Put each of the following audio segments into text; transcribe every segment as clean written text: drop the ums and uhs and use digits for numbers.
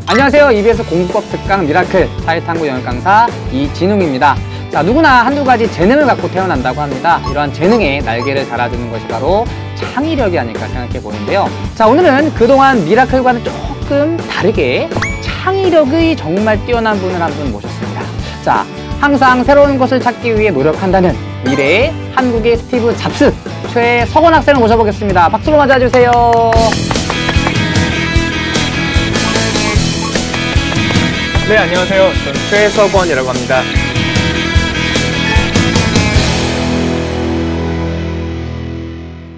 안녕하세요. EBS 공부법 특강 미라클 사회탐구 영역 강사 이진웅입니다. 자, 누구나 한두 가지 재능을 갖고 태어난다고 합니다. 이러한 재능에 날개를 달아주는 것이 바로 창의력이 아닐까 생각해 보는데요. 자, 오늘은 그동안 미라클과는 조금 다르게 창의력이 정말 뛰어난 분을 한 분 모셨습니다. 자, 항상 새로운 것을 찾기 위해 노력한다는 미래의 한국의 스티브 잡스 최석원 학생을 모셔보겠습니다. 박수로 맞아주세요. 네, 안녕하세요. 저는 최석원이라고 합니다.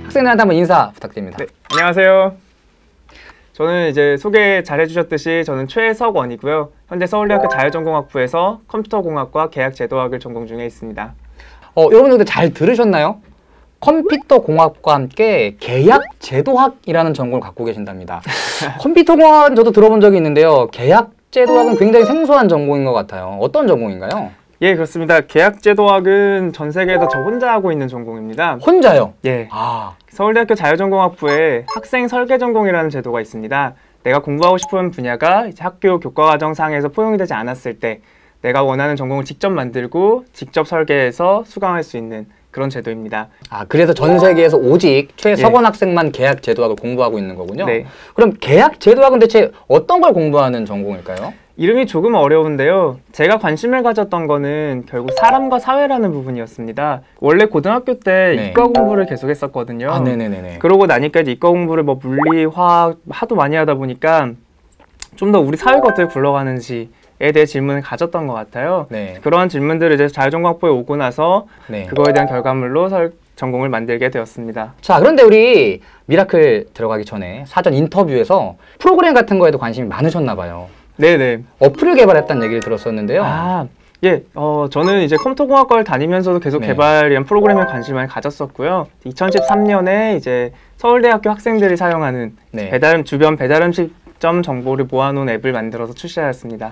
학생들한테 한번 인사 부탁드립니다. 네, 안녕하세요. 저는 이제 소개 잘 해주셨듯이 저는 최석원이고요. 현재 서울대학교 자율전공학부에서 컴퓨터공학과 계약제도학을 전공 중에 있습니다. 여러분들 잘 들으셨나요? 컴퓨터공학과 함께 계약제도학이라는 전공을 갖고 계신답니다. 컴퓨터공학은 저도 들어본 적이 있는데요. 계약제도학은 굉장히 생소한 전공인 것 같아요. 어떤 전공인가요? 예, 그렇습니다. 계약제도학은 전 세계에서 저 혼자 하고 있는 전공입니다. 혼자요? 예. 서울대학교 자율전공학부에 학생 설계전공이라는 제도가 있습니다. 내가 공부하고 싶은 분야가 이제 학교 교과과정상에서 포용이 되지 않았을 때 내가 원하는 전공을 직접 만들고 직접 설계해서 수강할 수 있는 그런 제도입니다. 그래서 전 세계에서 오직 최석원 학생만 계약제도학을 공부하고 있는 거군요. 네. 그럼 계약제도학은 대체 어떤 걸 공부하는 전공일까요? 이름이 조금 어려운데요. 제가 관심을 가졌던 거는 결국 사람과 사회라는 부분이었습니다. 원래 고등학교 때 이과 공부를 계속 했었거든요. 네네네네. 그러고 나니까 이제 이과 공부를 뭐 물리, 화학 하도 많이 하다 보니까 좀 더 우리 사회가 어떻게 굴러가는지에 대해 질문을 가졌던 것 같아요. 네. 그러한 질문들을 이제 자율전공학부에 오고 나서 네. 그거에 대한 결과물로 전공을 만들게 되었습니다. 자, 그런데 우리 미라클 들어가기 전에 사전 인터뷰에서 프로그램 같은 거에도 관심이 많으셨나 봐요. 네네. 어플을 개발했다는 얘기를 들었었는데요. 예, 저는 이제 컴퓨터공학과를 다니면서도 계속 개발이란 프로그램에 관심을 많이 가졌었고요. 2013년에 이제 서울대학교 학생들이 사용하는 주변 배달 음식점 정보를 모아놓은 앱을 만들어서 출시하였습니다.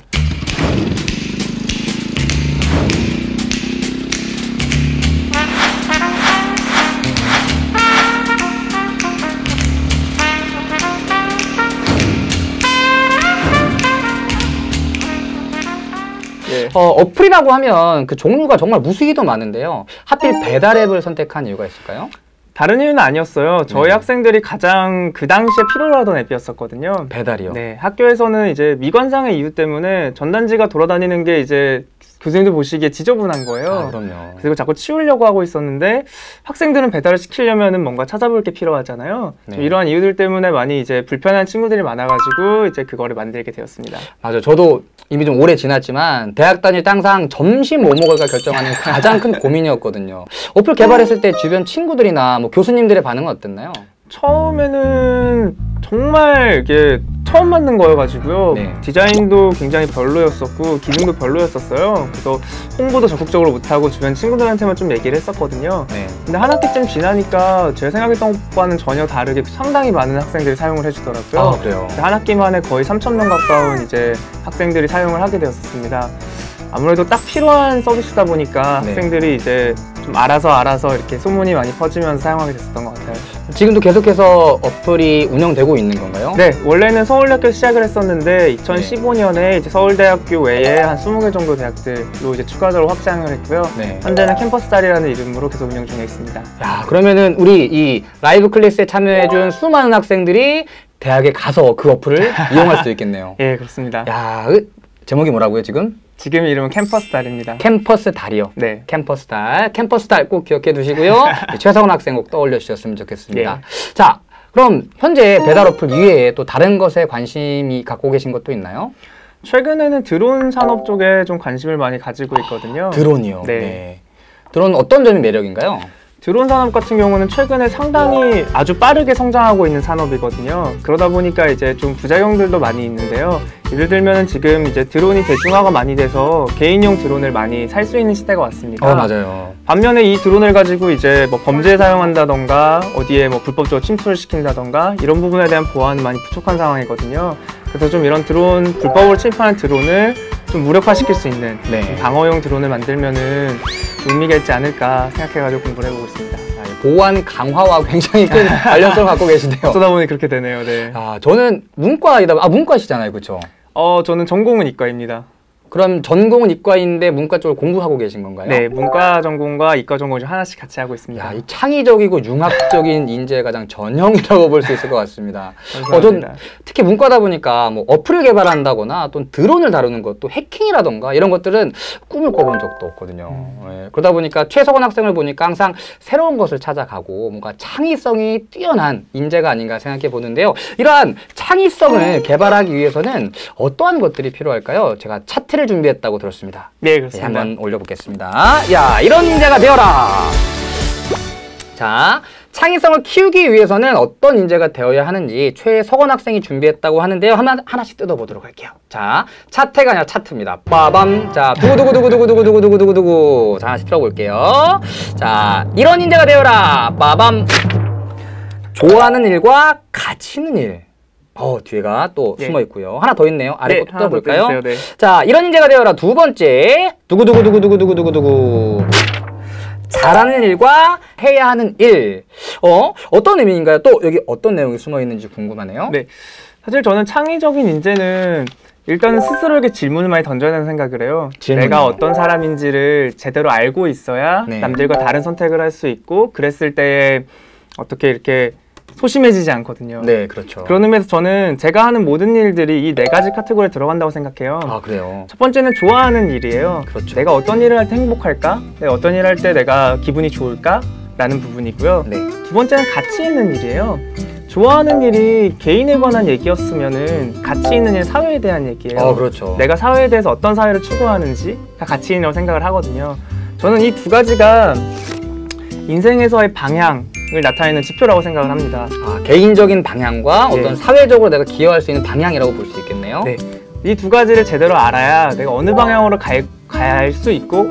어플이라고 하면 그 종류가 정말 무수히도 많은데요. 하필 배달 앱을 선택한 이유가 있을까요? 다른 이유는 아니었어요. 저희 학생들이 가장 그 당시에 필요로 하던 앱이었었거든요. 배달이요? 네, 학교에서는 이제 미관상의 이유 때문에 전단지가 돌아다니는 게 이제 교수님들 보시기에 지저분한 거예요. 그럼요. 그리고 자꾸 치우려고 하고 있었는데 학생들은 배달을 시키려면은 뭔가 찾아볼 게 필요하잖아요. 이러한 이유들 때문에 많이 이제 불편한 친구들이 많아가지고 이제 그거를 만들게 되었습니다. 맞아요. 저도 이미 좀 오래 지났지만 대학 다닐 때 항상 점심 뭐 먹을까 결정하는 가장 큰 고민이었거든요. 어플 개발했을 때 주변 친구들이나 뭐 교수님들의 반응은 어땠나요? 처음에는 정말 이게 처음 만든 거여가지고요. 디자인도 굉장히 별로였었고 기능도 별로였었어요. 그래서 홍보도 적극적으로 못하고 주변 친구들한테만 좀 얘기를 했었거든요. 근데 한 학기쯤 지나니까 제가 생각했던 것과는 전혀 다르게 상당히 많은 학생들이 사용을 해주더라고요. 그래요? 한 학기 만에 거의 3,000명 가까운 이제 학생들이 사용을 하게 되었습니다. 아무래도 딱 필요한 서비스다 보니까 학생들이 이제 좀 알아서 이렇게 소문이 많이 퍼지면서 사용하게 됐었던 것 같아요. 지금도 계속해서 어플이 운영되고 있는 건가요? 네, 원래는 서울대학교 시작을 했었는데 2015년에 이제 서울대학교 외에 한 20개 정도 대학들로 이제 추가적으로 확장을 했고요. 현재는 캠퍼스달이라는 이름으로 계속 운영 중에 있습니다. 야, 그러면은 우리 이 라이브 클래스에 참여해준 수많은 학생들이 대학에 가서 그 어플을 이용할 수도 있겠네요. 예, 그렇습니다. 야, 제목이 뭐라고요, 지금? 지금 이름은 캠퍼스달입니다. 캠퍼스달이요? 네. 캠퍼스달 꼭 기억해 두시고요. 최석원 학생 꼭 떠올려 주셨으면 좋겠습니다. 자, 그럼 현재 배달 어플 이외에 또 다른 것에 관심이 갖고 계신 것도 있나요? 최근에는 드론 산업 쪽에 좀 관심을 많이 가지고 있거든요. 드론이요? 드론 어떤 점이 매력인가요? 드론 산업 같은 경우는 최근에 상당히 아주 빠르게 성장하고 있는 산업이거든요. 그러다 보니까 이제 좀 부작용들도 많이 있는데요. 예를 들면 지금 이제 드론이 대중화가 많이 돼서 개인용 드론을 많이 살 수 있는 시대가 왔습니다. 맞아요. 반면에 이 드론을 가지고 이제 뭐 범죄에 사용한다던가 어디에 뭐 불법적으로 침투를 시킨다던가 이런 부분에 대한 보안이 많이 부족한 상황이거든요. 그래서 좀 이런 드론, 불법으로 침입하는 드론을 좀 무력화시킬 수 있는 방어용 드론을 만들면은 의미가 있지 않을까 생각해가지고 공부를 해보고 있습니다. 보안 강화와 굉장히 큰 관련성을 갖고 계시네요. 어쩌다 보니 그렇게 되네요. 저는 문과이다. 문과시잖아요, 그렇죠? 저는 전공은 이과입니다. 그럼 전공은 이과인데 문과 쪽을 공부하고 계신 건가요? 네, 문과 전공과 이과 전공을 하나씩 같이 하고 있습니다. 야, 이 창의적이고 융합적인 인재의 가장 전형이라고 볼 수 있을 것 같습니다. 전 특히 문과다 보니까 뭐 어플을 개발한다거나 또 드론을 다루는 것, 또 해킹이라던가 이런 것들은 꿈을 꿔본 적도 없거든요. 예, 그러다 보니까 최석원 학생을 보니까 항상 새로운 것을 찾아가고 뭔가 창의성이 뛰어난 인재가 아닌가 생각해 보는데요. 이러한 창의성을 개발하기 위해서는 어떠한 것들이 필요할까요? 제가 차트를 준비했다고 들었습니다. 네, 그렇습니다. 네, 한번 올려보겠습니다. 야, 이런 인재가 되어라! 자, 창의성을 키우기 위해서는 어떤 인재가 되어야 하는지 최석원 학생이 준비했다고 하는데요. 하나씩 뜯어보도록 할게요. 자, 차트가 아니라 차트입니다. 빠밤. 자, 두구두구두구두구두구두구두구두구. 자, 하나씩 들어볼게요. 자, 이런 인재가 되어라! 빠밤. 좋아하는 일과 가치 있는 일. 뒤에가 또 숨어 있고요. 하나 더 있네요. 아래 것도 뜯어볼까요? 네. 자, 이런 인재가 되어라. 두 번째. 두구두구두구두구두구두구두구. 잘하는 일과 해야 하는 일. 어떤 의미인가요? 또 여기 어떤 내용이 숨어 있는지 궁금하네요. 네. 사실 저는 창의적인 인재는 일단은 스스로에게 질문을 많이 던져야 된다는 생각을 해요. 질문이요? 내가 어떤 사람인지를 제대로 알고 있어야 네. 남들과 다른 선택을 할 수 있고, 그랬을 때에 어떻게 이렇게 소심해지지 않거든요. 네, 그렇죠. 그런 의미에서 저는 제가 하는 모든 일들이 이 네 가지 카테고리에 들어간다고 생각해요. 아, 그래요? 첫 번째는 좋아하는 일이에요. 그렇죠. 내가 어떤 일을 할 때 행복할까? 내가 어떤 일을 할 때 내가 기분이 좋을까? 라는 부분이고요. 네. 두 번째는 가치 있는 일이에요. 좋아하는 일이 개인에 관한 얘기였으면은 가치 있는 일, 사회에 대한 얘기예요. 그렇죠. 내가 사회에 대해서 어떤 사회를 추구하는지가 가치 있다고 생각을 하거든요. 저는 이 두 가지가 인생에서의 방향을 나타내는 지표라고 생각을 합니다. 개인적인 방향과 네. 어떤 사회적으로 내가 기여할 수 있는 방향이라고 볼 수 있겠네요. 네. 이 두 가지를 제대로 알아야 내가 어느 방향으로 가야 할 수 있고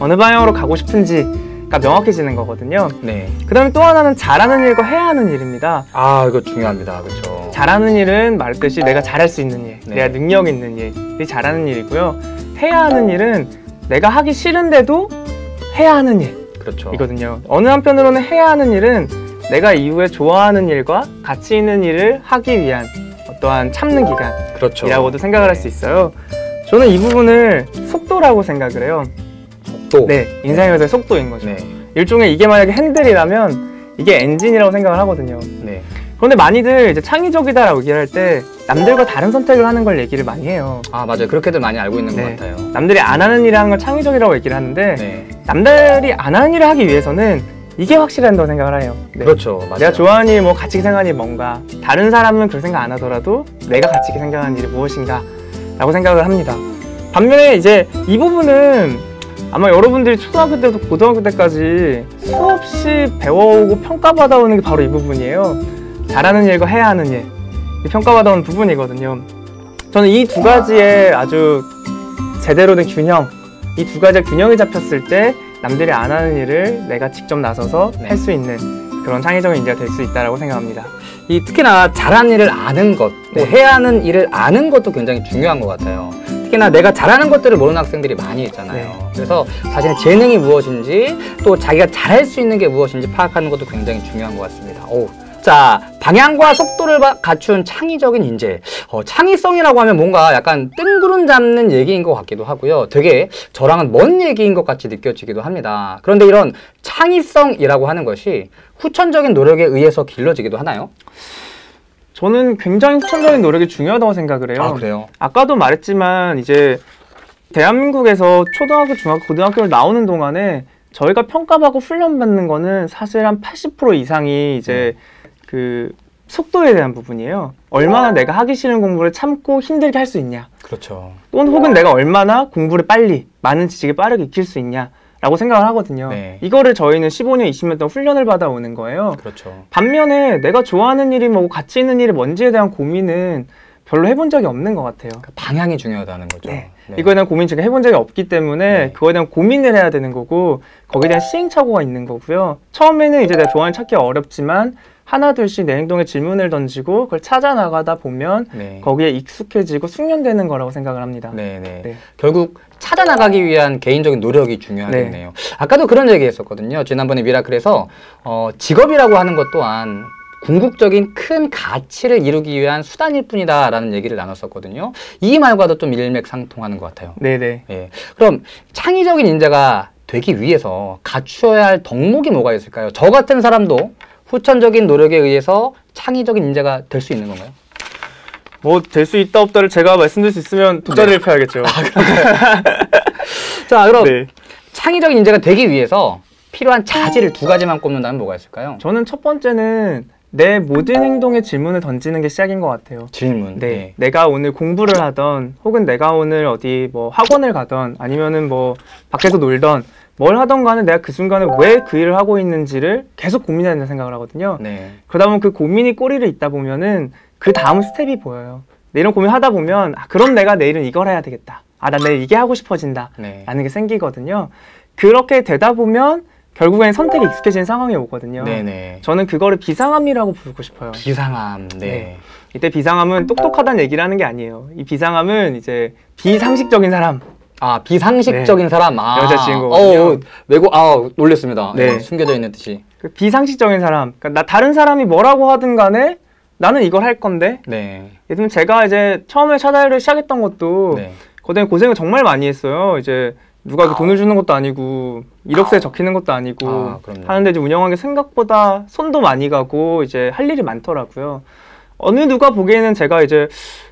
어느 방향으로 가고 싶은지가 명확해지는 거거든요. 네. 그 다음에 또 하나는 잘하는 일과 해야 하는 일입니다. 이거 중요합니다. 그렇죠. 잘하는 일은 말했듯이 내가 잘할 수 있는 일, 네. 내가 능력 있는 일이 잘하는 일이고요. 해야 하는 일은 내가 하기 싫은데도 해야 하는 그렇죠. 일이거든요. 어느 한편으로는 해야 하는 일은 내가 이후에 좋아하는 일과 가치 있는 일을 하기 위한 어떠한 참는 기간이라고도 그렇죠. 생각을 할 수 있어요. 저는 이 부분을 속도라고 생각을 해요. 속도. 네, 인생에서의 속도인 거죠. 네. 일종의 이게 만약에 핸들이라면 이게 엔진이라고 생각을 하거든요. 네. 그런데 많이들 이제 창의적이다라고 얘기를 할 때 남들과 다른 선택을 하는 걸 얘기를 많이 해요. 맞아요. 그렇게들 많이 알고 있는 것 네. 같아요. 남들이 안 하는 일을 하는 걸 창의적이라고 얘기를 하는데 네. 남들이 안 하는 일을 하기 위해서는 이게 확실한다고 생각을 해요. 네. 그렇죠. 맞아요. 내가 좋아하는 일, 가치 있게 생각하는 일이 뭔가, 다른 사람은 그렇게 생각 안 하더라도 내가 가치 있게 생각하는 일이 무엇인가 라고 생각을 합니다. 반면에 이제 이 부분은 아마 여러분들이 초등학교 때부터 고등학교 때까지 수없이 배워오고 평가받아오는 게 바로 이 부분이에요. 잘하는 일과 해야 하는 일, 평가받아오는 부분이거든요. 저는 이 두 가지의 아주 제대로 된 균형, 이 두 가지의 균형이 잡혔을 때 남들이 안 하는 일을 내가 직접 나서서 할 수 있는 그런 창의적인 인재가 될 수 있다고 생각합니다. 특히나 잘하는 일을 아는 것, 또 해야 하는 일을 아는 것도 굉장히 중요한 것 같아요. 특히나 내가 잘하는 것들을 모르는 학생들이 많이 있잖아요. 네. 그래서 자신의 재능이 무엇인지 또 자기가 잘할 수 있는 게 무엇인지 파악하는 것도 굉장히 중요한 것 같습니다. 자, 방향과 속도를 갖춘 창의적인 인재. 창의성이라고 하면 뭔가 약간 뜬구름 잡는 얘기인 것 같기도 하고요. 되게 저랑은 먼 얘기인 것 같이 느껴지기도 합니다. 그런데 이런 창의성이라고 하는 것이 후천적인 노력에 의해서 길러지기도 하나요? 저는 굉장히 후천적인 노력이 중요하다고 생각을 해요. 그래요? 아까도 말했지만 이제 대한민국에서 초등학교, 중학교, 고등학교를 나오는 동안에 저희가 평가받고 훈련받는 거는 사실 한 80% 이상이 이제 그 속도에 대한 부분이에요. 얼마나 내가 하기 싫은 공부를 참고 힘들게 할 수 있냐. 그렇죠. 또는 혹은 내가 얼마나 공부를 빨리, 많은 지식을 빠르게 익힐 수 있냐 라고 생각을 하거든요. 네. 이거를 저희는 15년, 20년 동안 훈련을 받아오는 거예요. 그렇죠. 반면에 내가 좋아하는 일이 뭐고 가치 있는 일이 뭔지에 대한 고민은 별로 해본 적이 없는 것 같아요. 방향이 중요하다는 거죠. 네. 이거에 대한 고민 제가 해본 적이 없기 때문에 그거에 대한 고민을 해야 되는 거고 거기에 대한 시행착오가 있는 거고요. 처음에는 이제 내가 좋아하는 찾기가 어렵지만 하나둘씩 내 행동에 질문을 던지고 그걸 찾아 나가다 보면 거기에 익숙해지고 숙련되는 거라고 생각을 합니다. 네. 결국 찾아 나가기 위한 개인적인 노력이 중요하겠네요. 아까도 그런 얘기 했었거든요. 지난번에 미라클에서 직업이라고 하는 것 또한 궁극적인 큰 가치를 이루기 위한 수단일 뿐이다라는 얘기를 나눴었거든요. 이 말과도 좀 일맥상통하는 것 같아요. 네네. 예. 그럼 창의적인 인재가 되기 위해서 갖추어야 할 덕목이 뭐가 있을까요? 저 같은 사람도 후천적인 노력에 의해서 창의적인 인재가 될 수 있는 건가요? 뭐 될 수 있다 없다를 제가 말씀드릴 수 있으면 돗자리를 펴야겠죠. 자, 그럼 네. 창의적인 인재가 되기 위해서 필요한 자질을 두 가지만 꼽는다면 뭐가 있을까요? 저는 첫 번째는 내 모든 행동에 질문을 던지는 게 시작인 것 같아요. 질문. 네. 네. 내가 오늘 공부를 하던 혹은 내가 오늘 어디 뭐 학원을 가던 아니면은 뭐 밖에서 놀던 뭘 하던 간에 내가 그 순간에 왜 그 일을 하고 있는지를 계속 고민해야 된다는 생각을 하거든요. 네. 그러다 보면 그 고민이 꼬리를 잇다 보면은 그 다음 스텝이 보여요. 이런 고민하다 보면 아, 그럼 내가 내일은 이걸 해야 되겠다. 아, 나 내일 이게 하고 싶어진다. 네. 라는 게 생기거든요. 그렇게 되다 보면 결국엔 선택이 익숙해지는 상황이 오거든요. 네네. 저는 그거를 비상함이라고 부르고 싶어요. 비상함. 네. 네. 이때 비상함은 똑똑하다는 얘기를 하는 게 아니에요. 이 비상함은 이제 비상식적인 사람. 아, 비상식적인 네. 사람. 아. 여자 주인공이요. 놀랬습니다. 네. 숨겨져 있는 듯이. 그 비상식적인 사람. 그러니까 나 다른 사람이 뭐라고 하든 간에 나는 이걸 할 건데. 네. 예를 들면 제가 이제 처음에 차달을 시작했던 것도 네. 그때 고생을 정말 많이 했어요. 이제 누가 돈을 주는 것도 아니고 이력서에 적히는 것도 아니고 하는데 이제 운영한 게 생각보다 손도 많이 가고 이제 할 일이 많더라고요. 어느 누가 보기에는 제가 이제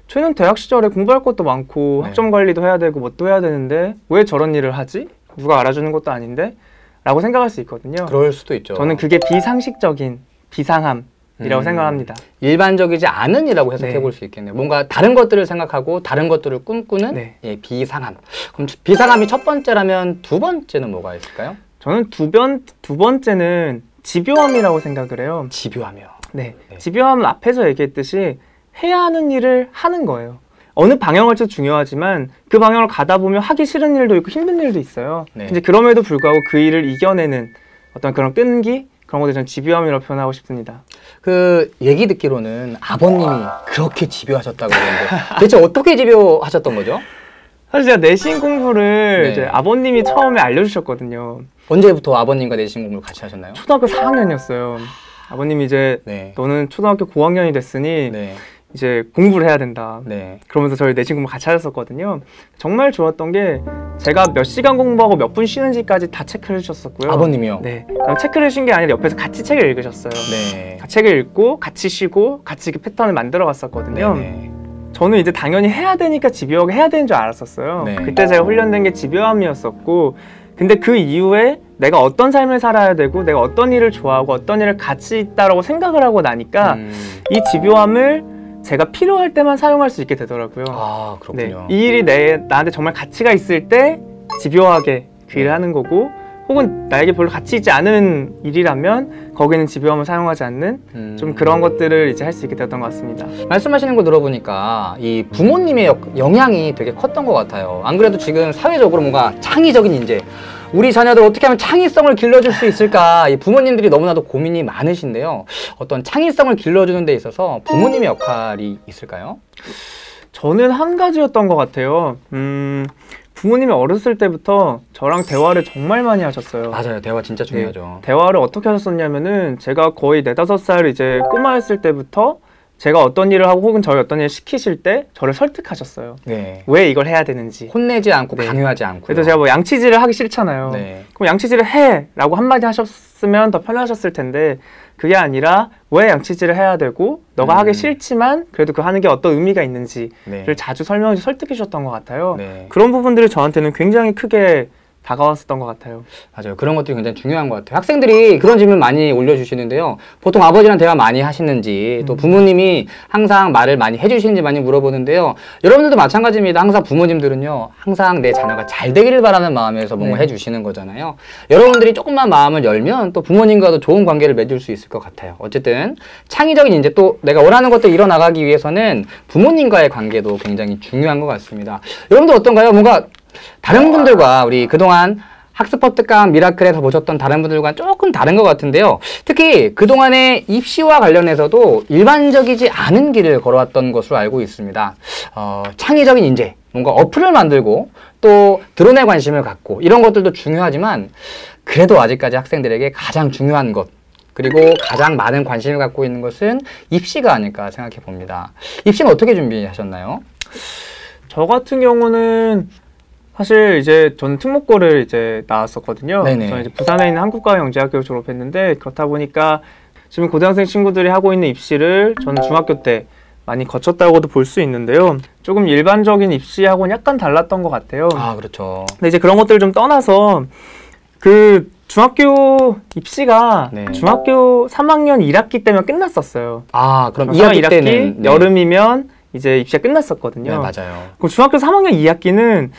저는 대학 시절에 공부할 것도 많고 네. 학점 관리도 해야 되고 뭣도 해야 되는데 왜 저런 일을 하지? 누가 알아주는 것도 아닌데? 라고 생각할 수 있거든요. 그럴 수도 있죠. 저는 그게 비상식적인 비상함이라고 생각합니다. 일반적이지 않은 이라고 해석해 네. 볼 수 있겠네요. 뭔가 다른 것들을 생각하고 다른 것들을 꿈꾸는 네. 예, 비상함. 그럼 비상함이 첫 번째라면 두 번째는 뭐가 있을까요? 저는 두 번째는 집요함이라고 생각을 해요. 집요하며. 네. 네. 집요함은 앞에서 얘기했듯이 해야 하는 일을 하는 거예요. 어느 방향을 쳐도 중요하지만 그 방향을 가다 보면 하기 싫은 일도 있고 힘든 일도 있어요. 네. 이제 그럼에도 불구하고 그 일을 이겨내는 어떤 그런 끈기? 그런 것들 저는 집요함이라고 표현하고 싶습니다. 그 얘기 듣기로는 아버님이 그렇게 집요하셨다고 그러는데 대체 어떻게 집요하셨던 거죠? 사실 제가 내신 공부를 네. 이제 아버님이 처음에 알려주셨거든요. 언제부터 아버님과 내신 공부를 같이 하셨나요? 초등학교 4학년이었어요. 아버님이 이제 네. 너는 초등학교 고학년이 됐으니 네. 이제 공부를 해야 된다. 네. 그러면서 저희 내신 공부 같이 하셨었거든요. 정말 좋았던 게 제가 몇 시간 공부하고 몇 분 쉬는지까지 다 체크를 해주셨었고요. 아버님이요? 네. 체크를 해주신 게 아니라 옆에서 같이 책을 읽으셨어요. 네. 책을 읽고 같이 쉬고 같이 그 패턴을 만들어 갔었거든요. 네네. 저는 이제 당연히 해야 되니까 집요하게 해야 되는 줄 알았었어요. 네. 그때 제가 훈련된 게 집요함이었었고 근데 그 이후에 내가 어떤 삶을 살아야 되고 내가 어떤 일을 좋아하고 어떤 일을 가치 있다라고 생각을 하고 나니까 이 집요함을 제가 필요할 때만 사용할 수 있게 되더라고요. 아, 그렇군요. 네, 이 일이 나한테 정말 가치가 있을 때 집요하게 그 일을 하는 거고 혹은 나에게 별로 가치 있지 않은 일이라면 거기는 집요함을 사용하지 않는 좀 그런 것들을 이제 할 수 있게 되었던 것 같습니다. 말씀하시는 거 들어보니까 이 부모님의 영향이 되게 컸던 것 같아요. 안 그래도 지금 사회적으로 뭔가 창의적인 인재, 우리 자녀들 어떻게 하면 창의성을 길러줄 수 있을까, 이 부모님들이 너무나도 고민이 많으신데요. 어떤 창의성을 길러주는 데 있어서 부모님의 역할이 있을까요? 저는 한 가지였던 것 같아요. 부모님이 어렸을 때부터 저랑 대화를 정말 많이 하셨어요. 맞아요. 대화 진짜 중요하죠. 네, 대화를 어떻게 하셨었냐면은 제가 거의 4, 5살 이제 꼬마였을 때부터 제가 어떤 일을 하고 혹은 저희 어떤 일을 시키실 때 저를 설득하셨어요. 네. 왜 이걸 해야 되는지. 혼내지 않고 네. 강요하지 않고. 그래서 제가 뭐 양치질을 하기 싫잖아요. 네. 그럼 양치질을 해! 라고 한마디 하셨으면 더 편하셨을 텐데 그게 아니라 왜 양치질을 해야 되고 너가 하기 싫지만 그래도 그 하는 게 어떤 의미가 있는지를 네. 자주 설명해 설득해 주셨던 것 같아요. 네. 그런 부분들이 저한테는 굉장히 크게 다가왔었던 것 같아요. 맞아요. 그런 것들이 굉장히 중요한 것 같아요. 학생들이 그런 질문 많이 올려주시는데요. 보통 아버지랑 대화 많이 하시는지 또 부모님이 항상 말을 많이 해주시는지 많이 물어보는데요. 여러분들도 마찬가지입니다. 항상 부모님들은요. 항상 내 자녀가 잘 되기를 바라는 마음에서 뭔가 해주시는 거잖아요. 여러분들이 조금만 마음을 열면 또 부모님과도 좋은 관계를 맺을 수 있을 것 같아요. 어쨌든 창의적인 인재 또 내가 원하는 것들 이뤄나가기 위해서는 부모님과의 관계도 굉장히 중요한 것 같습니다. 여러분들 어떤가요? 뭔가 다른 분들과 우리 그동안 학습법 특강 미라클에서 보셨던 다른 분들과 조금 다른 것 같은데요. 특히 그동안의 입시와 관련해서도 일반적이지 않은 길을 걸어왔던 것으로 알고 있습니다. 창의적인 인재, 뭔가 어플을 만들고 또 드론에 관심을 갖고 이런 것들도 중요하지만 그래도 아직까지 학생들에게 가장 중요한 것, 그리고 가장 많은 관심을 갖고 있는 것은 입시가 아닐까 생각해 봅니다. 입시는 어떻게 준비하셨나요? 저 같은 경우는 사실 이제 저는 특목고를 이제 나왔었거든요. 네네. 저는 이제 부산에 있는 한국과학영재학교를 졸업했는데 그렇다 보니까 지금 고등학생 친구들이 하고 있는 입시를 저는 중학교 때 많이 거쳤다고도 볼 수 있는데요. 조금 일반적인 입시하고는 약간 달랐던 것 같아요. 아, 그렇죠. 근데 이제 그런 것들을 좀 떠나서 그 중학교 입시가 네. 중학교 3학년 1학기 때면 끝났었어요. 아, 그럼 2학기 2학기 때는 네. 여름이면 이제 입시가 끝났었거든요. 네, 맞아요. 그럼 중학교 3학년 2학기는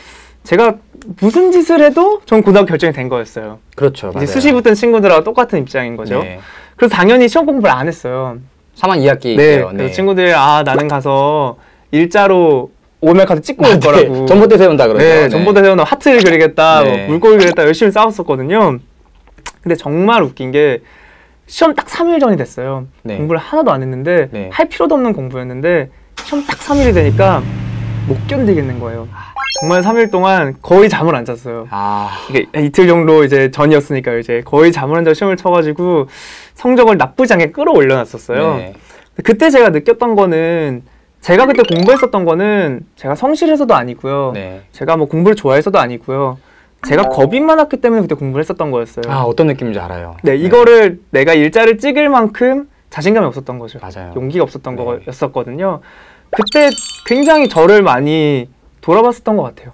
제가 무슨 짓을 해도 전 고등학교 결정이 된 거였어요. 그렇죠. 이제 맞아요. 수시 붙은 친구들하고 똑같은 입장인 거죠. 네. 그래서 당연히 시험 공부를 안 했어요. 3학 2학기 네. 때요. 그래서 친구들이 나는 가서 일자로 OMR 카드 찍고 아, 올 거라고. 네. 전봇대 세운다 그러죠. 네, 전봇대 세우는 하트를 그리겠다, 네. 뭐 물고기 그리겠다 열심히 싸웠었거든요. 근데 정말 웃긴 게 시험 딱 3일 전이 됐어요. 네. 공부를 하나도 안 했는데 네. 할 필요도 없는 공부였는데 시험 딱 3일이 되니까 못 견디겠는 거예요. 정말 3일 동안 거의 잠을 안 잤어요. 아, 이게 이틀 정도 이제 전이었으니까 이제 거의 잠을 안 자고 시험을 쳐가지고 성적을 나쁘지 않게 끌어올려놨었어요. 네. 그때 제가 느꼈던 거는 제가 그때 공부했었던 거는 제가 성실해서도 아니고요. 네. 제가 뭐 공부를 좋아해서도 아니고요. 제가 겁이 많았기 때문에 그때 공부를 했었던 거였어요. 아, 어떤 느낌인지 알아요. 네, 이거를 내가 일자를 찍을 만큼 자신감이 없었던 거죠. 맞아요. 용기가 없었던 네. 거였었거든요. 그때 굉장히 저를 많이 돌아봤었던 것 같아요.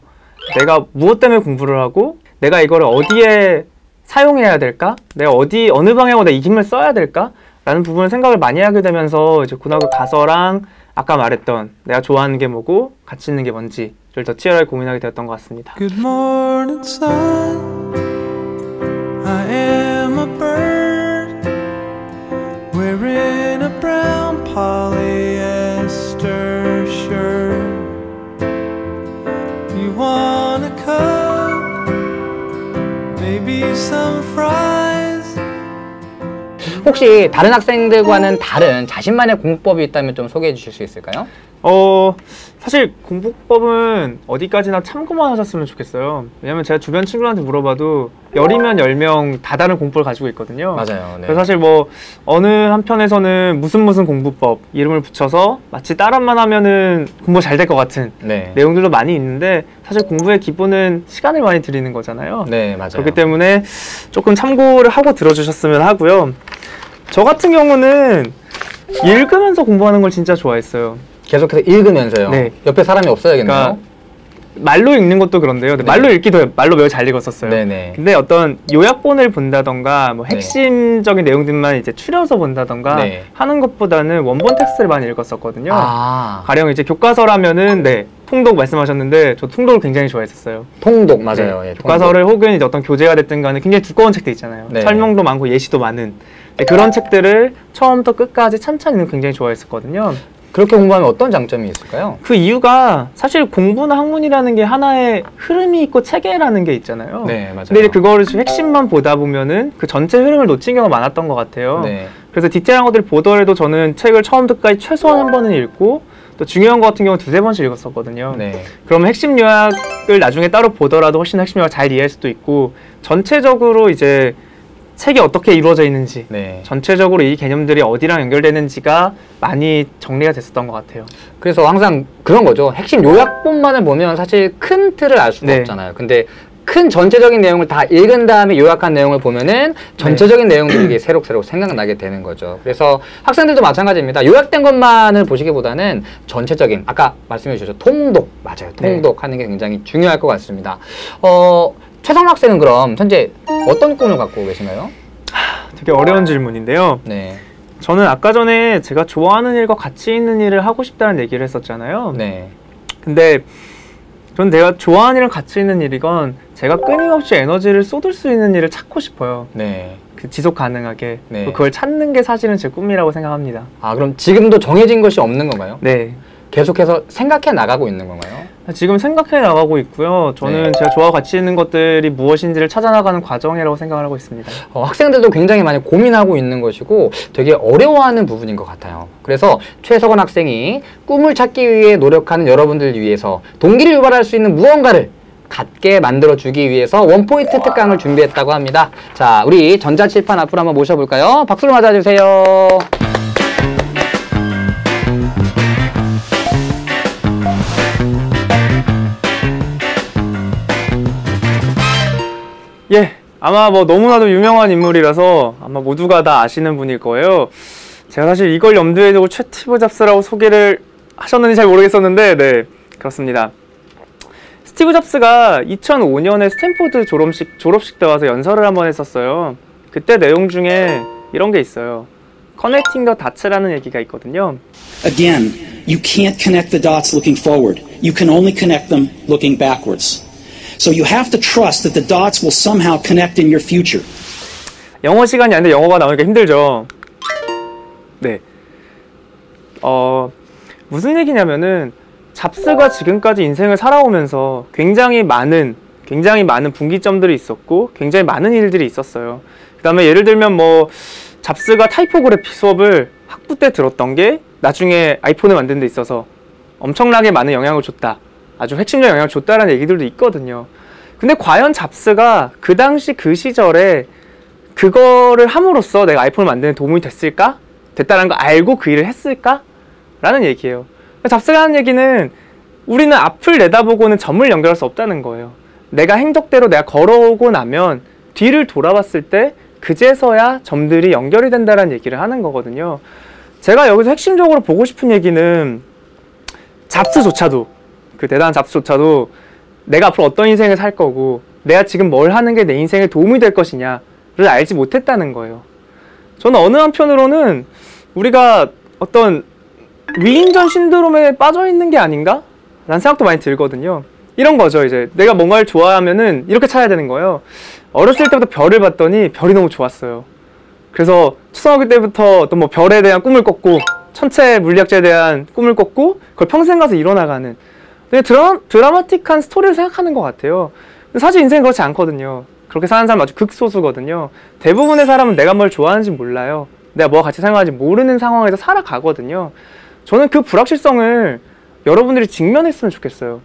내가 무엇 때문에 공부를 하고 내가 이거를 어디에 사용해야 될까? 내가 어느 방향으로 내가 이 힘을 써야 될까? 라는 부분을 생각을 많이 하게 되면서 이제 고등학교 가서랑 아까 말했던 내가 좋아하는 게 뭐고 가치 있는 게 뭔지를 더 치열하게 고민하게 되었던 것 같습니다. Good morning, sun. I am a bird wearing a brown polyester shirt. You want a cup, maybe some fries. 혹시 다른 학생들과는 다른 자신만의 공부법이 있다면 좀 소개해 주실 수 있을까요? 사실 공부법은 어디까지나 참고만 하셨으면 좋겠어요. 왜냐면 제가 주변 친구들한테 물어봐도 10이면 10명 다 다른 공부를 가지고 있거든요. 맞아요. 네. 그래서 사실 뭐 어느 한편에서는 무슨 공부법 이름을 붙여서 마치 따라만 하면은 공부 잘 될 것 같은 네. 내용들도 많이 있는데 사실 공부의 기본은 시간을 많이 들이는 거잖아요. 네, 맞아요. 그렇기 때문에 조금 참고를 하고 들어주셨으면 하고요. 저 같은 경우는 읽으면서 공부하는 걸 진짜 좋아했어요. 계속해서 읽으면서요. 네. 옆에 사람이 없어야겠네요. 그러니까 말로 읽는 것도 그런데요. 근데 네. 말로 읽기도 말로 매우 잘 읽었었어요. 네네. 근데 어떤 요약본을 본다던가 뭐 네. 핵심적인 내용들만 이제 추려서 본다던가 네. 하는 것보다는 원본 텍스트를 많이 읽었었거든요. 아, 가령 이제 교과서라면은 통독 말씀하셨는데 저 통독을 굉장히 좋아했었어요. 통독 맞아요. 네. 예, 교과서를 혹은 이제 어떤 교재가 됐든 간에 굉장히 두꺼운 책들 있잖아요. 네. 설명도 많고 예시도 많은 그런 책들을 처음부터 끝까지 찬찬히 읽는 거 굉장히 좋아했었거든요. 그렇게 공부하면 어떤 장점이 있을까요? 그 이유가 사실 공부나 학문이라는 게 하나의 흐름이 있고 체계라는 게 있잖아요. 네, 맞아요. 근데 이제 그거를 핵심만 보다 보면은 그 전체 흐름을 놓친 경우가 많았던 것 같아요. 네. 그래서 디테일한 것들을 보더라도 저는 책을 처음부터 끝까지 최소한 한 번은 읽고 또 중요한 것 같은 경우는 2-3번씩 읽었었거든요. 네. 그러면 핵심 요약을 나중에 따로 보더라도 훨씬 핵심 요약을 잘 이해할 수도 있고 전체적으로 이제 책이 어떻게 이루어져 있는지 네. 전체적으로 이 개념들이 어디랑 연결되는지가 많이 정리가 됐었던 것 같아요. 그래서 항상 그런 거죠. 핵심 요약본만을 보면 사실 큰 틀을 알 수가 네. 없잖아요. 근데 큰 전체적인 내용을 다 읽은 다음에 요약한 내용을 보면은 전체적인 내용들이 새록새록 생각나게 되는 거죠. 그래서 학생들도 마찬가지입니다. 요약된 것만을 보시기보다는 전체적인 아까 말씀해 주셨죠. 통독 맞아요. 통독하는 게 굉장히 중요할 것 같습니다. 최성 학생은 그럼 현재 어떤 꿈을 갖고 계신가요? 되게 어려운 질문인데요. 네. 저는 아까 전에 제가 좋아하는 일과 가치 있는 일을 하고 싶다는 얘기를 했었잖아요. 네. 근데 전 내가 좋아하는 일은 가치 있는 일이건 제가 끊임없이 에너지를 쏟을 수 있는 일을 찾고 싶어요. 네. 그 지속 가능하게. 네. 그걸 찾는 게 사실은 제 꿈이라고 생각합니다. 아, 그럼 지금도 정해진 것이 없는 건가요? 네. 계속해서 생각해 나가고 있는 건가요? 지금 생각해 나가고 있고요. 저는 네. 제가 좋아하고 가치 있는 것들이 무엇인지를 찾아나가는 과정이라고 생각을 하고 있습니다. 학생들도 굉장히 많이 고민하고 있는 것이고 되게 어려워하는 부분인 것 같아요. 그래서 최석원 학생이 꿈을 찾기 위해 노력하는 여러분들을 위해서 동기를 유발할 수 있는 무언가를 갖게 만들어주기 위해서 원포인트 특강을 준비했다고 합니다. 자, 우리 전자칠판 앞으로 한번 모셔볼까요? 박수로 맞아주세요. 예, 아마 뭐 너무나도 유명한 인물이라서 아마 모두가 다 아시는 분일 거예요. 제가 사실 이걸 염두에 두고 스티브 잡스라고 소개를 하셨는지 잘 모르겠었는데, 네, 그렇습니다. 스티브 잡스가 2005년에 스탠포드 졸업식 때 와서 연설을 한번 했었어요. 그때 내용 중에 이런 게 있어요. 커넥팅 더 다츠라는 얘기가 있거든요. Again, you can't connect the dots looking forward. You can only connect them looking backwards. So you have to trust that the dots will somehow connect in your future. 영어 시간이 아닌데 영어가 나오니까 힘들죠. 네. 무슨 얘기냐면은 잡스가 지금까지 인생을 살아오면서 굉장히 많은 분기점들이 있었고 굉장히 많은 일들이 있었어요. 그 다음에 예를 들면 뭐 잡스가 타이포그래피 수업을 학부 때 들었던 게 나중에 아이폰을 만드는 데 있어서 엄청나게 많은 영향을 줬다. 아주 핵심적 영향을 줬다라는 얘기들도 있거든요. 근데 과연 잡스가 그 당시 그 시절에 그거를 함으로써 내가 아이폰을 만드는 데 도움이 됐을까? 됐다는 거 알고 그 일을 했을까? 라는 얘기예요. 잡스가 하는 얘기는 우리는 앞을 내다보고는 점을 연결할 수 없다는 거예요. 내가 행적대로 내가 걸어오고 나면 뒤를 돌아봤을 때 그제서야 점들이 연결이 된다는 얘기를 하는 거거든요. 제가 여기서 핵심적으로 보고 싶은 얘기는 잡스조차도, 그 대단한 잡스조차도 내가 앞으로 어떤 인생을 살 거고 내가 지금 뭘 하는 게 내 인생에 도움이 될 것이냐를 알지 못했다는 거예요. 저는 어느 한편으로는 우리가 어떤 위인전 신드롬에 빠져 있는 게 아닌가? 라는 생각도 많이 들거든요. 이런 거죠. 이제 내가 뭔가를 좋아하면은 이렇게 찾아야 되는 거예요. 어렸을 때부터 별을 봤더니 별이 너무 좋았어요. 그래서 초등학교 때부터 또 뭐 별에 대한 꿈을 꿨고 천체 물리학자에 대한 꿈을 꿨고 그걸 평생 가서 이뤄나가는 되게 드라마틱한 스토리를 생각하는 것 같아요. 근데 사실 인생은 그렇지 않거든요. 그렇게 사는 사람 아주 극소수거든요. 대부분의 사람은 내가 뭘 좋아하는지 몰라요. 내가 뭐가 같이 생각하는지 모르는 상황에서 살아가거든요. 저는 그 불확실성을 여러분들이 직면했으면 좋겠어요.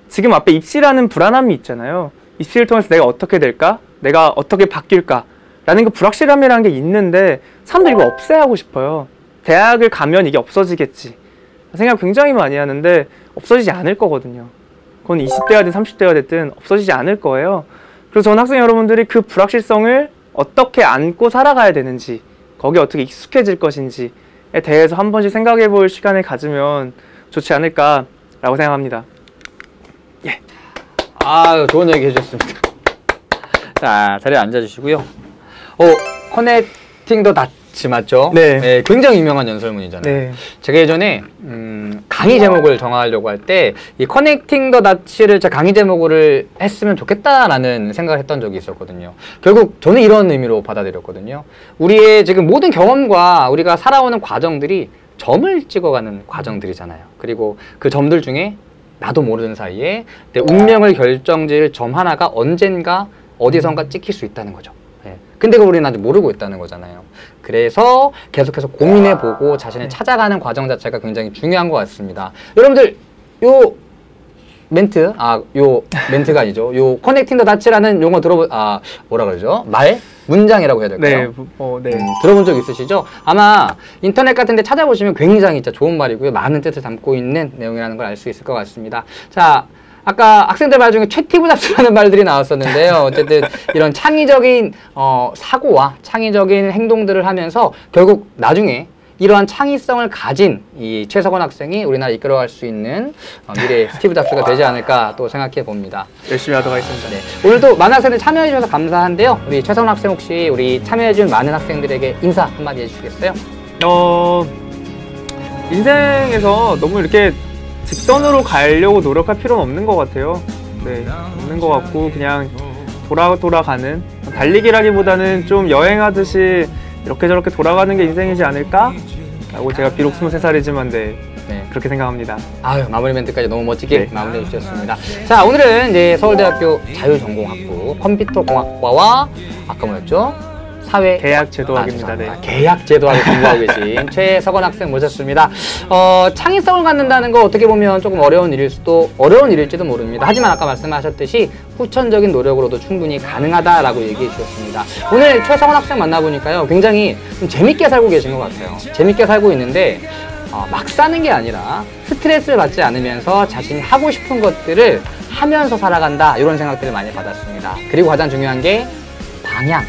지금 앞에 입시라는 불안함이 있잖아요. 입시를 통해서 내가 어떻게 될까? 내가 어떻게 바뀔까? 라는 그 불확실함이라는 게 있는데 사람들이 이거 없애야 하고 싶어요. 대학을 가면 이게 없어지겠지. 생각 굉장히 많이 하는데 없어지지 않을 거거든요. 그건 20대가 됐든 30대가 됐든 없어지지 않을 거예요. 그래서 저는 학생 여러분들이 그 불확실성을 어떻게 안고 살아가야 되는지, 거기에 어떻게 익숙해질 것인지에 대해서 한 번씩 생각해 볼 시간을 가지면 좋지 않을까라고 생각합니다. 예. 좋은 얘기 해주셨습니다. 자, 자리에 앉아주시고요. 커넥팅 더 다츠 맞죠? 네. 네, 굉장히 유명한 연설문이잖아요. 네. 제가 예전에 강의 제목을 정하려고 할 때 이 커넥팅 더 다츠를 제가 강의 제목을 했으면 좋겠다라는 생각을 했던 적이 있었거든요. 결국 저는 이런 의미로 받아들였거든요. 우리의 지금 모든 경험과 우리가 살아오는 과정들이 점을 찍어가는 과정들이잖아요. 그리고 그 점들 중에 나도 모르는 사이에 내 운명을 결정질 점 하나가 언젠가 어디선가 찍힐 수 있다는 거죠. 근데 그걸 우리는 아직 모르고 있다는 거잖아요. 그래서 계속해서 고민해보고 자신을 찾아가는 과정 자체가 굉장히 중요한 것 같습니다. 여러분들 요 멘트가 아니죠. 요 커넥팅 더 다츠라는 용어 뭐라 그러죠? 문장이라고 해야 될까요? 네. 들어본 적 있으시죠? 아마 인터넷 같은 데 찾아보시면 굉장히 진짜 좋은 말이고요. 많은 뜻을 담고 있는 내용이라는 걸 알 수 있을 것 같습니다. 자, 아까 학생들 말 중에 스티브 잡스라는 말들이 나왔었는데요. 어쨌든 이런 창의적인 사고와 창의적인 행동들을 하면서 결국 나중에 이러한 창의성을 가진 이 최석원 학생이 우리나라 이끌어갈 수 있는 미래의 스티브 잡스가 되지 않을까 또 생각해 봅니다. 열심히 하도록 하겠습니다. 네. 오늘도 많은 학생들 참여해 주셔서 감사한데요. 우리 최석원 학생 혹시 우리 참여해 준 많은 학생들에게 인사 한마디 해주시겠어요? 인생에서 너무 이렇게 직선으로 가려고 노력할 필요는 없는 것 같아요. 네, 없는 것 같고 그냥 돌아가는 달리기라기보다는 좀 여행하듯이 이렇게 저렇게 돌아가는 게 인생이지 않을까? 라고 제가 비록 23살이지만 네, 그렇게 생각합니다. 마무리 멘트까지 너무 멋지게 마무리해 주셨습니다. 자, 오늘은 이제 서울대학교 자유전공학부 컴퓨터공학과와 아까 뭐였죠? 사회 계약 제도학입니다. 네. 계약 제도학을 공부하고 계신 최석원 학생 모셨습니다. 창의성을 갖는다는 거 어떻게 보면 조금 어려운 일일지도 모릅니다. 하지만 아까 말씀하셨듯이 후천적인 노력으로도 충분히 가능하다라고 얘기해 주셨습니다. 오늘 최석원 학생 만나보니까요, 굉장히 좀 재밌게 살고 계신 것 같아요. 재밌게 살고 있는데 막 사는 게 아니라 스트레스를 받지 않으면서 자신이 하고 싶은 것들을 하면서 살아간다, 이런 생각들을 많이 받았습니다. 그리고 가장 중요한 게 방향,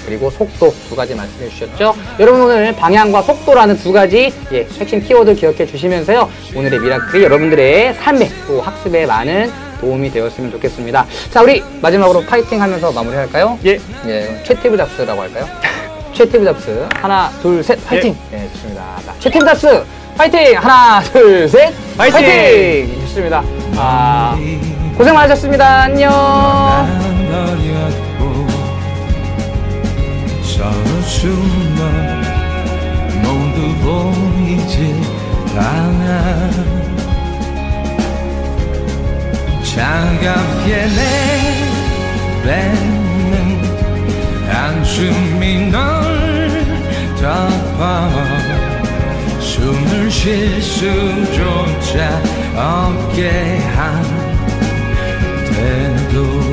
그리고 속도, 두 가지 말씀해 주셨죠. 여러분, 오늘 방향과 속도라는 두 가지 핵심 키워드 기억해 주시면서요, 오늘의 미라클이 여러분들의 삶에 또 학습에 많은 도움이 되었으면 좋겠습니다. 자, 우리 마지막으로 파이팅 하면서 마무리할까요? 예. 최티브 잡스라고 할까요? 최티브 잡스, 하나 둘 셋 파이팅. 네, 좋습니다. 자, 최티브 잡스 파이팅! 하나 둘 셋 파이팅! 좋습니다. 고생 많으셨습니다. 안녕. 서로 숨어 모두 보이지 않아. 차갑게 내뱉는 한숨이 널 덮어 숨을 쉴 수조차 없게 한 태도.